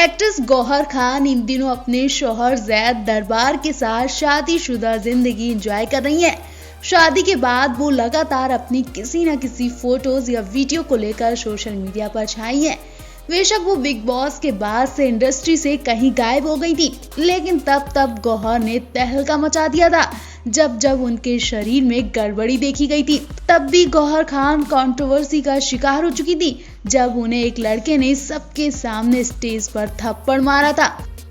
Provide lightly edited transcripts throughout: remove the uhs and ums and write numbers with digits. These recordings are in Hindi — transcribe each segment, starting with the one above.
एक्ट्रेस गौहर खान इन दिनों अपने शौहर जैद दरबार के साथ शादीशुदा जिंदगी एंजॉय कर रही हैं। शादी के बाद वो लगातार अपनी किसी न किसी फोटोज या वीडियो को लेकर सोशल मीडिया पर छाई हैं। बेशक वो बिग बॉस के बाद से इंडस्ट्री से कहीं गायब हो गई थी, लेकिन तब गौहर ने तहलका मचा दिया था। जब उनके शरीर में गड़बड़ी देखी गई थी, तब भी गौहर खान कंट्रोवर्सी का शिकार हो चुकी थी, जब उन्हें एक लड़के ने सबके सामने स्टेज पर थप्पड़ मारा था।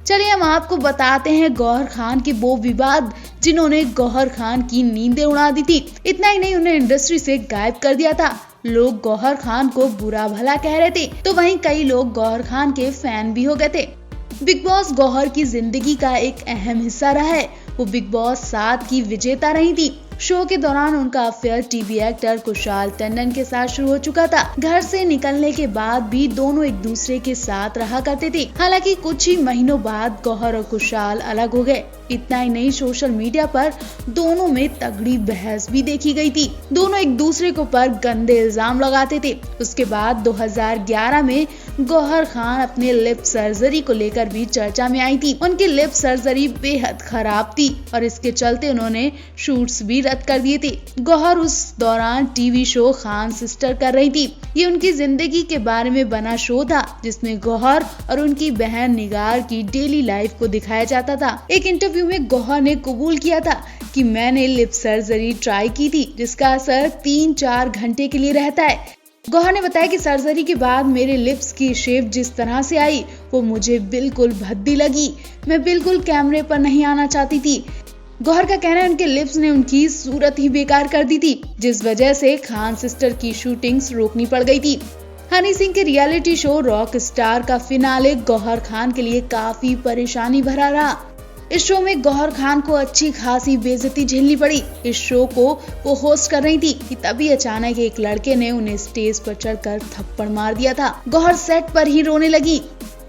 चलिए हम आपको बताते हैं गौहर खान के वो विवाद जिन्होंने गौहर खान की नींदें उड़ा दी थी। इतना ही नहीं, उन्हें इंडस्ट्री से गायब कर दिया था। लोग गौहर खान को बुरा भला कह रहे थे, तो वहीं कई लोग गौहर खान के फैन भी हो गए थे। बिग बॉस गौहर की जिंदगी का एक अहम हिस्सा रहा है। वो बिग बॉस 7 की विजेता रही थी। शो के दौरान उनका affair TV actor Kushal Tandon के साथ शुरू हो चुका था। घर से निकलने के बाद भी दोनों एक दूसरे के साथ रहा करते थे। हालांकि कुछ ही महीनों बाद गौहर और कुशाल अलग हो गए। इतना ही नहीं, सोशल मीडिया पर दोनों में तगड़ी बहस भी देखी गई थी। दोनों एक दूसरे के ऊपर गंदे इल्जाम लगाते थे। उसके बाद 2011 में गौहर खान अपने लिप सर्जरी को लेकर भी चर्चा में आई थी। उनकी लिप सर्जरी बेहद खराब थी और इसके चलते उन्होंने शूट्स भी रद्द कर दिए थे। गौहर उस दौरान टीवी शो खान सिस्टर कर रही थी। ये उनकी जिंदगी के बारे में बना शो था, जिसमें गौहर और उनकी बहन निगार की डेली लाइफ को दिखाया जाता था। एक इंटरव्यू में गौहर ने कबूल किया था कि मैंने लिप सर्जरी ट्राई की थी, जिसका असर 3-4 घंटे के लिए रहता है। गौहर ने बताया कि सर्जरी के बाद मेरे लिप्स की शेप जिस तरह से आई, वो मुझे बिल्कुल भद्दी लगी। मैं बिल्कुल कैमरे पर नहीं आना चाहती थी। गौहर का कहना है उनके लिप्स ने उनकी सूरत ही बेकार कर दी थी, जिस वजह से खान सिस्टर की शूटिंग्स रोकनी पड़ गई थी। हनी सिंह के रियलिटी शो रॉक स्टार का फिनाले गौहर खान के लिए काफी परेशानी भरा रहा। इस शो में गौहर खान को अच्छी खासी बेइज्जती झेलनी पड़ी। इस शो को वो होस्ट कर रही थी कि तभी अचानक एक लड़के ने उन्हें स्टेज पर चढ़कर थप्पड़ मार दिया था। गौहर सेट पर ही रोने लगी।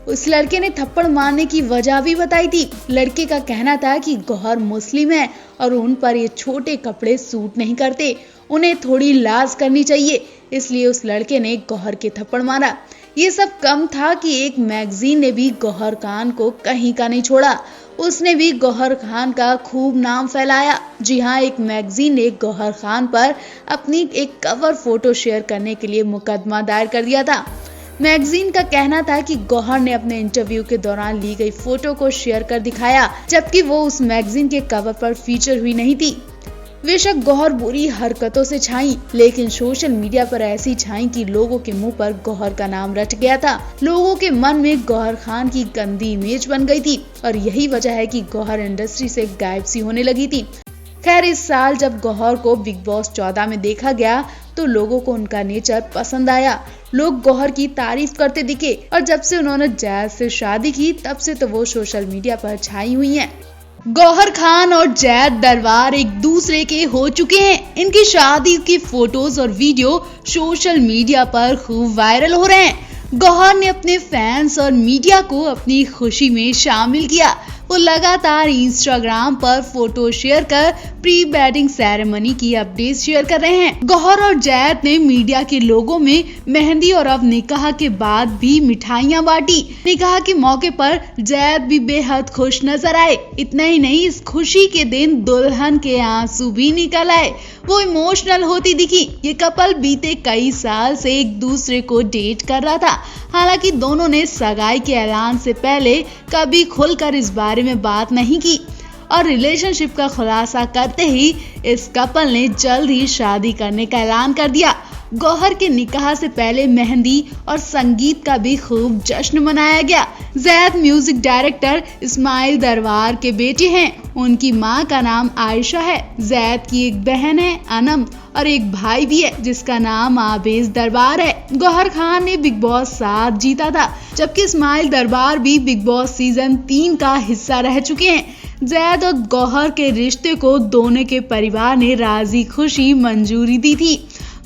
उस लड़के ने थप्पड़ मारने की वजह भी बताई थी। लड़के का कहना था कि गौहर मुस्लिम है और उन पर ये छोटे कपड़े सूट नहीं करते, उन्हें थोड़ी लाज करनी चाहिए, इसलिए उस लड़के ने गौहर के थप्पड़ मारा। ये सब कम था कि एक मैगजीन ने भी गौहर खान को कहीं का नहीं छोड़ा। उसने भी गौहर खान का खूब नाम फैलाया। जी हाँ, एक मैगजीन ने गौहर खान पर अपनी एक कवर फोटो शेयर करने के लिए मुकदमा दायर कर दिया था। मैगजीन का कहना था कि गौहर ने अपने इंटरव्यू के दौरान ली गई फोटो को शेयर कर दिखाया, जबकि वो उस मैगजीन के कवर पर फीचर हुई नहीं थी। बेशक गौहर बुरी हरकतों से छाई, लेकिन सोशल मीडिया पर ऐसी छाई कि लोगों के मुंह पर गौहर का नाम रट गया था। लोगों के मन में गौहर खान की गंदी इमेज बन गई थी और यही वजह है कि गौहर इंडस्ट्री से गायब सी होने लगी थी। खैर, इस साल जब गौहर को बिग बॉस 14 में देखा गया तो लोगों को उनका नेचर पसंद आया। लोग गौहर की तारीफ करते दिखे और जब से उन्होंने जैद से शादी की, तब से तो वो सोशल मीडिया पर छाई हुई हैं। गौहर खान और जैद दरबार एक दूसरे के हो चुके हैं। इनकी शादी की फोटोज और वीडियो सोशल मीडिया पर खूब वायरल हो रहे हैं। गौहर ने अपने फैंस और मीडिया को अपनी खुशी में शामिल किया। वो लगातार इंस्टाग्राम पर फोटो शेयर कर प्री वेडिंग सेरेमनी की अपडेट शेयर कर रहे हैं। गौहर और जैद ने मीडिया के लोगों में मेहंदी और अब निकाह के बाद भी मिठाइयां बांटी। निकाह के मौके पर जैद भी बेहद खुश नजर आए। इतना ही नहीं, इस खुशी के दिन दुल्हन के आंसू भी निकल आए। वो इमोशनल होती दिखी। ये कपल बीते कई साल से एक दूसरे को डेट कर रहा था। हालांकि दोनों ने सगाई के ऐलान से पहले कभी खुलकर इस बारे में बात नहीं की और रिलेशनशिप का खुलासा करते ही इस कपल ने जल्द ही शादी करने का ऐलान कर दिया। गौहर के निकाह से पहले मेहंदी और संगीत का भी खूब जश्न मनाया गया। जैद म्यूजिक डायरेक्टर इस्माइल दरबार के बेटे हैं। उनकी मां का नाम आयशा है। जैद की एक बहन है अनम और एक भाई भी है जिसका नाम आबेज दरबार है। गौहर खान ने बिग बॉस 7 जीता था, जबकि इस्माइल दरबार भी बिग बॉस सीजन 3 का हिस्सा रह चुके हैं। जैद और गौहर के रिश्ते को दोनों के परिवार ने राजी खुशी मंजूरी दी थी।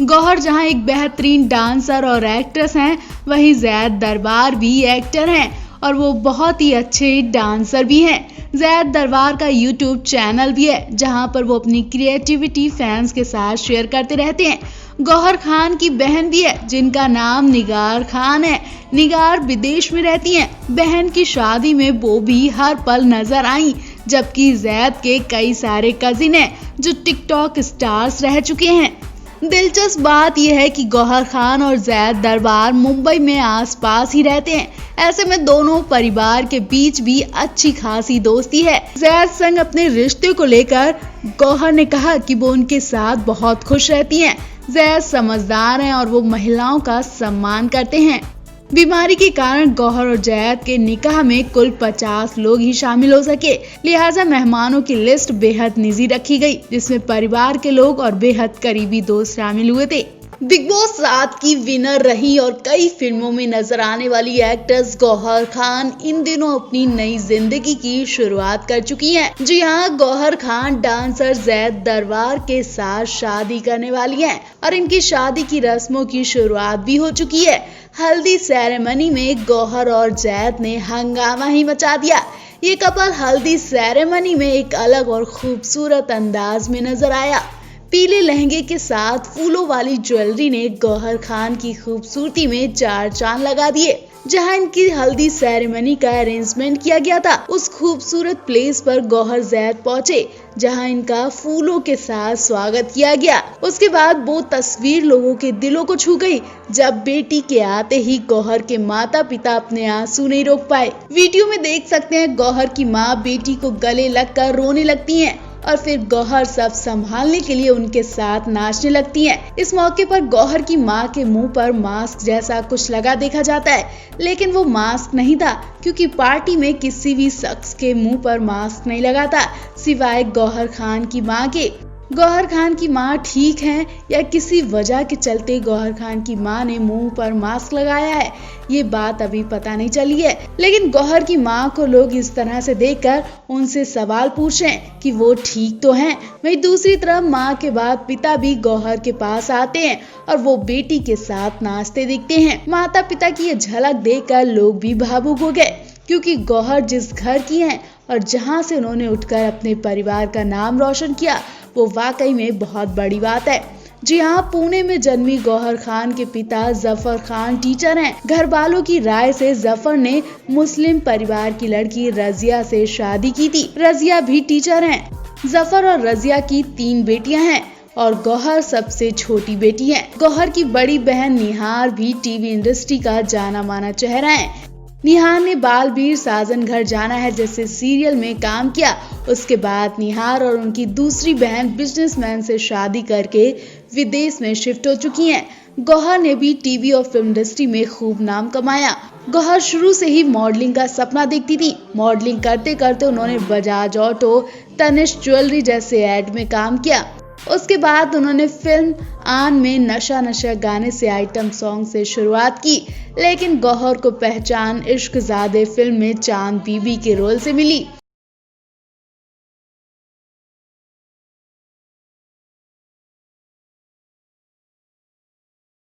गौहर जहां एक बेहतरीन डांसर और एक्ट्रेस हैं, वहीं जैद दरबार भी एक्टर हैं और वो बहुत ही अच्छे डांसर भी हैं। ज़ैद दरबार का यूट्यूब चैनल भी है जहां पर वो अपनी क्रिएटिविटी फैंस के साथ शेयर करते रहते हैं। गौहर खान की बहन भी है जिनका नाम निगार खान है। निगार विदेश में रहती हैं। बहन की शादी में वो भी हर पल नजर आई, जबकि ज़ैद के कई सारे कजिन हैं जो टिकटॉक स्टार्स रह चुके हैं। दिलचस्प बात यह है कि गौहर खान और ज़ैद दरबार मुंबई में आसपास ही रहते हैं। ऐसे में दोनों परिवार के बीच भी अच्छी खासी दोस्ती है। ज़ैद संग अपने रिश्ते को लेकर गौहर ने कहा कि वो उनके साथ बहुत खुश रहती हैं। ज़ैद समझदार हैं और वो महिलाओं का सम्मान करते हैं। बीमारी के कारण गौहर और ज़ैद के निकाह में कुल 50 लोग ही शामिल हो सके, लिहाजा मेहमानों की लिस्ट बेहद निजी रखी गई, जिसमें परिवार के लोग और बेहद करीबी दोस्त शामिल हुए थे। बिग बॉस 7 की विनर रही और कई फिल्मों में नजर आने वाली एक्ट्रेस गौहर खान इन दिनों अपनी नई जिंदगी की शुरुआत कर चुकी हैं। जी हाँ, गौहर खान डांसर ज़ैद दरबार के साथ शादी करने वाली हैं और इनकी शादी की रस्मों की शुरुआत भी हो चुकी है। हल्दी सेरेमनी में गौहर और ज़ैद ने हंगामा ही मचा दिया। ये कपल हल्दी सेरेमनी में एक अलग और खूबसूरत अंदाज में नजर आया। पीले लहंगे के साथ फूलों वाली ज्वेलरी ने गौहर खान की खूबसूरती में चार चांद लगा दिए। जहां इनकी हल्दी सेरेमनी का अरेंजमेंट किया गया था, उस खूबसूरत प्लेस पर गौहर ज़ैद पहुंचे जहां इनका फूलों के साथ स्वागत किया गया। उसके बाद वो तस्वीर लोगों के दिलों को छू गई जब बेटी के आते ही गौहर के माता पिता अपने आंसू नहीं रोक पाए। वीडियो में देख सकते हैं गौहर की माँ बेटी को गले लगकर रोने लगती हैं और फिर गौहर सब संभालने के लिए उनके साथ नाचने लगती हैं। इस मौके पर गौहर की मां के मुंह पर मास्क जैसा कुछ लगा देखा जाता है, लेकिन वो मास्क नहीं था क्योंकि पार्टी में किसी भी शख्स के मुंह पर मास्क नहीं लगा था सिवाय गौहर खान की मां के। गौहर खान की मां ठीक हैं या किसी वजह के चलते गौहर खान की मां ने मुंह पर मास्क लगाया है, ये बात अभी पता नहीं चली है। लेकिन गौहर की मां को लोग इस तरह से देखकर उनसे सवाल पूछें कि वो ठीक तो हैं। वहीं दूसरी तरफ मां के बाद पिता भी गौहर के पास आते हैं और वो बेटी के साथ नाचते दिखते हैं। माता पिता की ये झलक देखकर लोग भी भावुक हो गए क्योंकि गौहर जिस घर की हैं और जहां से उन्होंने उठकर अपने परिवार का नाम रोशन किया, वो वाकई में बहुत बड़ी बात है। जी हाँ, पुणे में जन्मी गौहर खान के पिता जफर खान टीचर हैं। घर वालों की राय से जफर ने मुस्लिम परिवार की लड़की रजिया से शादी की थी। रजिया भी टीचर हैं। जफर और रजिया की 3 बेटियां हैं और गौहर सबसे छोटी बेटी है। गौहर की बड़ी बहन निहार भी टीवी इंडस्ट्री का जाना माना चेहरा है। निहार ने बालवीर साजन घर जाना है जैसे सीरियल में काम किया। उसके बाद निहार और उनकी दूसरी बहन बिजनेसमैन से शादी करके विदेश में शिफ्ट हो चुकी हैं। गौहर ने भी टीवी और फिल्म इंडस्ट्री में खूब नाम कमाया। गौहर शुरू से ही मॉडलिंग का सपना देखती थी। मॉडलिंग करते करते उन्होंने बजाज ऑटो, तनिष्क ज्वेलरी जैसे ऐड में काम किया। उसके बाद उन्होंने फिल्म आन में नशा नशा गाने से आइटम सॉन्ग से शुरुआत की, लेकिन गौहर को पहचान इश्क ज़ादे फिल्म में चांद बीबी के रोल से मिली।